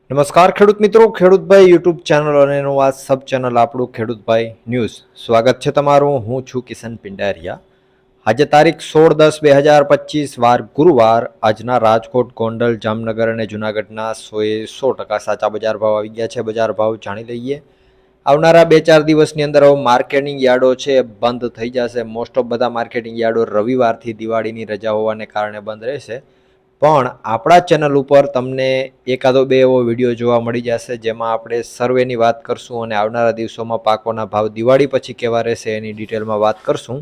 નમસ્કાર ખેડૂત મિત્રો, ખેડૂતભાઈ યુટ્યુબ ચેનલ અને એનું આ સબ ચેનલ આપણું ખેડૂતભાઈ ન્યૂઝ. સ્વાગત છે તમારું. હું છું કિશન પિંડારિયા. આજે તારીખ 16/10/2025 વાર ગુરુવાર. આજના રાજકોટ, ગોંડલ, જામનગર અને જુનાગઢના 100% સાચા બજાર ભાવ આવી ગયા છે. બજાર ભાવ જાણી લઈએ. આવનારા 2-4 દિવસની અંદર માર્કેટિંગ યાર્ડો છે બંધ થઈ જશે. મોસ્ટ ઓફ બધા માર્કેટિંગ યાર્ડો રવિવારથી દિવાળીની રજા હોવાને કારણે બંધ રહેશે. પણ આપણા ચેનલ ઉપર તમને એકાદો બે એવો વિડીયો જોવા મળી જશે જેમાં આપણે સર્વેની વાત કરશું અને આવનારા દિવસોમાં પાકોના ભાવ દિવાળી પછી કેવા રહેશે એની ડિટેલમાં વાત કરશું.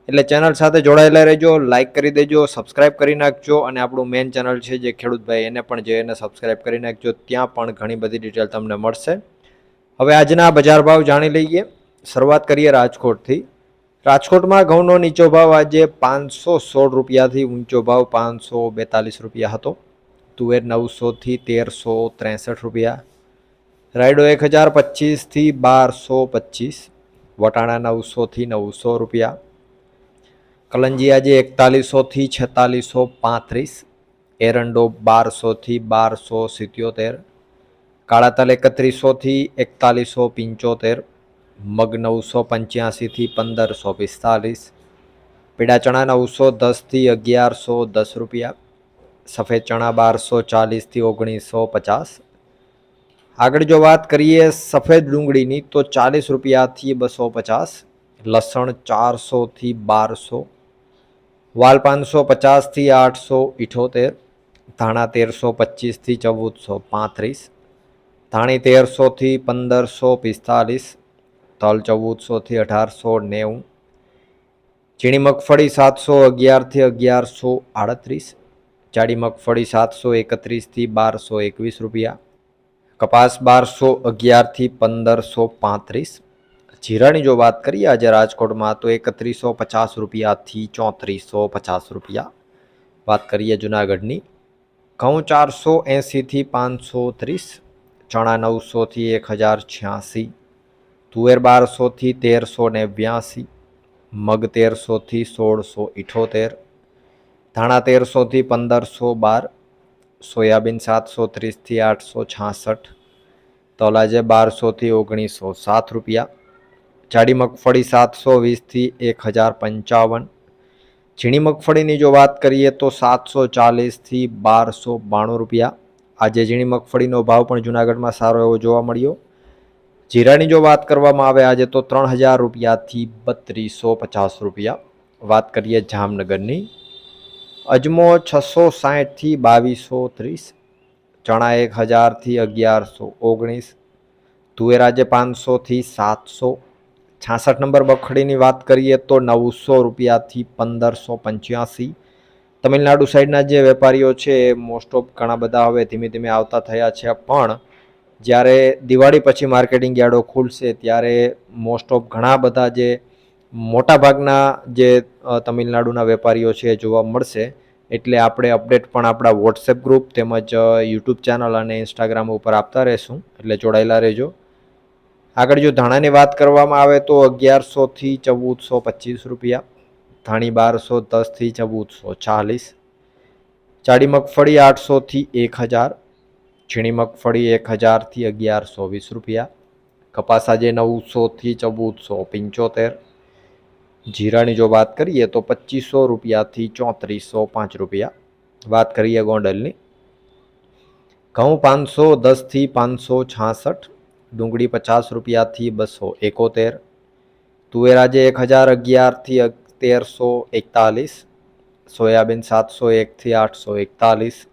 એટલે ચેનલ સાથે જોડાયેલા રહેજો, લાઇક કરી દેજો, સબસ્ક્રાઇબ કરી નાખજો અને આપણું મેઇન ચેનલ છે જે ખેડૂતભાઈ એને પણ જઈને સબસ્ક્રાઇબ કરી નાખજો. ત્યાં પણ ઘણી બધી ડિટેલ તમને મળશે. હવે આજના બજાર ભાવ જાણી લઈએ. શરૂઆત કરીએ રાજકોટથી. રાજકોટમાં ઘઉંનો નીચો ભાવ આજે 516 રૂપિયાથી ઊંચો ભાવ 542 રૂપિયા હતો. તુવેર 900થી 1363 રૂપિયા. રાયડો 1025થી 1225. વટાણા 900થી 900 રૂપિયા. કલંજી આજે 4100થી 4635. એરંડો 1200થી 1277. કાળા તલ 3100થી 4175. મગ 985થી 1545. પીળા ચણા 910થી 1110 રૂપિયા. સફેદ ચણા 1240થી 1950. આગળ જો વાત કરીએ સફેદ ડુંગળીની તો 40 રૂપિયાથી 250. લસણ 400થી 1200. વાલ 550થી 878. ધાણા 1325થી 1435. ધાણી 1300થી 1545. તલ 1400થી 1890. ઝીણી મગફળી 711થી 1138. જાડી મગફળી 731થી 1221 રૂપિયા. કપાસ 1211થી 1535. જીરાની જો વાત કરીએ આજે રાજકોટમાં તો 3150 રૂપિયાથી 3450 રૂપિયા. વાત કરીએ જુનાગઢની. ઘઉં 480થી 530. ચણા 900થી 1086. તુવેર 1200થી 1382. મગ 1300થી 1678. ધાણા 1300થી 1512. સોયાબીન 730થી 866. તલ આજે 1200થી 1907 રૂપિયા. જાડી મગફળી 720થી 1055. ઝીણી મગફળીની જો વાત કરીએ તો 740થી 1292 રૂપિયા. આજે ઝીણી મગફળીનો ભાવ પણ જુનાગઢમાં સારો એવો જોવા મળ્યો. જીરાની જો વાત કરવામાં આવે આજે તો 3000 રૂપિયાથી 3250 રૂપિયા. વાત કરીએ જામનગરની. અજમો 660થી 2230. ચણા 1000થી 1119. તુવેર આજે 500થી 700. 66 નંબર મગફળીની વાત કરીએ તો 900 રૂપિયાથી 1585. તમિલનાડુ સાઈડના જે વેપારીઓ છે એ મોસ્ટ ઓફ ઘણા બધા હવે ધીમે ધીમે આવતા થયા છે. પણ જ્યારે દિવાળી પછી માર્કેટિંગ યાર્ડો ખુલશે ત્યારે મોસ્ટ ઓફ ઘણા બધા જે મોટાભાગના જે તમિલનાડુના વેપારીઓ છે એ જોવા મળશે. એટલે આપણે અપડેટ પણ આપણા વોટ્સએપ ગ્રુપ તેમજ યુટ્યુબ ચેનલ અને ઇન્સ્ટાગ્રામ ઉપર આપતા રહેશું. એટલે જોડાયેલા રહેજો. આગળ જો ધાણાની વાત કરવામાં આવે તો 1100થી 1425 રૂપિયા. ધાણી 1210થી 1440. જાડી મગફળી 800થી 1000. ઝીણી મગફળી 1000થી 1120 રૂપિયા. કપાસ આજે 900થી 1475. જીરાની જો વાત કરીએ તો 2500 રૂપિયાથી 3405 રૂપિયા. વાત કરીએ ગોંડલની. ઘઉં 510થી 566. ડુંગળી 50 રૂપિયાથી 271. તુવેર આજે 1011થી 1341. સોયાબીન 701થી 841.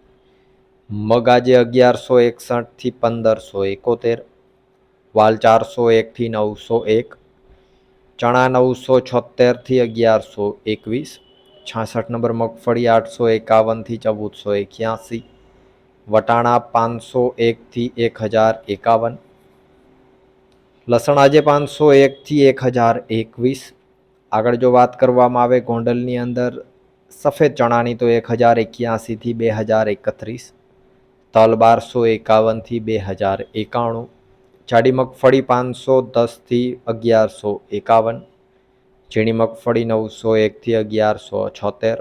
મગ આજે 1161થી 1571. વાલ 401થી 901. ચણા 976થી 1121. 66 નંબર મગફળી 851થી 1481. વટાણા 501થી 1051. લસણ આજે 501થી 1021. આગળ જો વાત કરવામાં આવે ગોંડલની અંદર સફેદ ચણાની તો 1081થી 2031. તલ 1251થી 2091. જાડી મગફળી 510થી 1151. ઝીણી મગફળી 901થી 1176.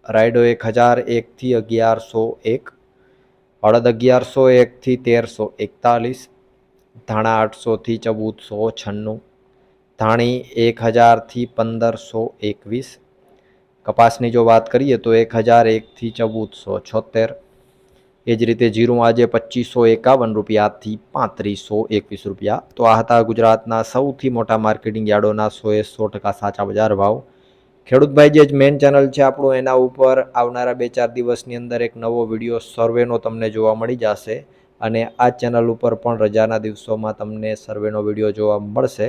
રાયડો 1001થી 1101. અડદ 1101થી 1341, ધાણા 800થી 1496, ધાણી 1000થી 1521, કપાસની જો વાત કરીએ તો 1001થી 1476, એ જ રીતે જીરું આજે 2551 રૂપિયાથી 3521 રૂપિયા. તો આ હતા ગુજરાતના સૌથી મોટા માર્કેટિંગ યાર્ડોના 100% સાચા બજાર ભાવ. ખેડૂતભાઈ જે મેઇન ચેનલ છે આપણું, એના ઉપર આવનારા 2-4 દિવસની અંદર એક નવો વિડીયો સર્વેનો તમને જોવા મળી જશે, અને આ ચેનલ ઉપર પણ રજાના દિવસોમાં તમને સર્વેનો વિડીયો જોવા મળશે.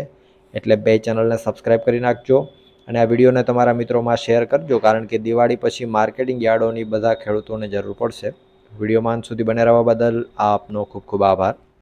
એટલે બે ચેનલને સબસ્ક્રાઈબ કરી નાખજો અને આ વિડીયોને તમારા મિત્રોમાં શેર કરજો, કારણ કે દિવાળી પછી માર્કેટિંગ યાર્ડોની બધા ખેડૂતોને જરૂર પડશે. વિડીયોમાં અંત સુધી બને રહેવા બદલ આપનો ખૂબ ખૂબ આભાર.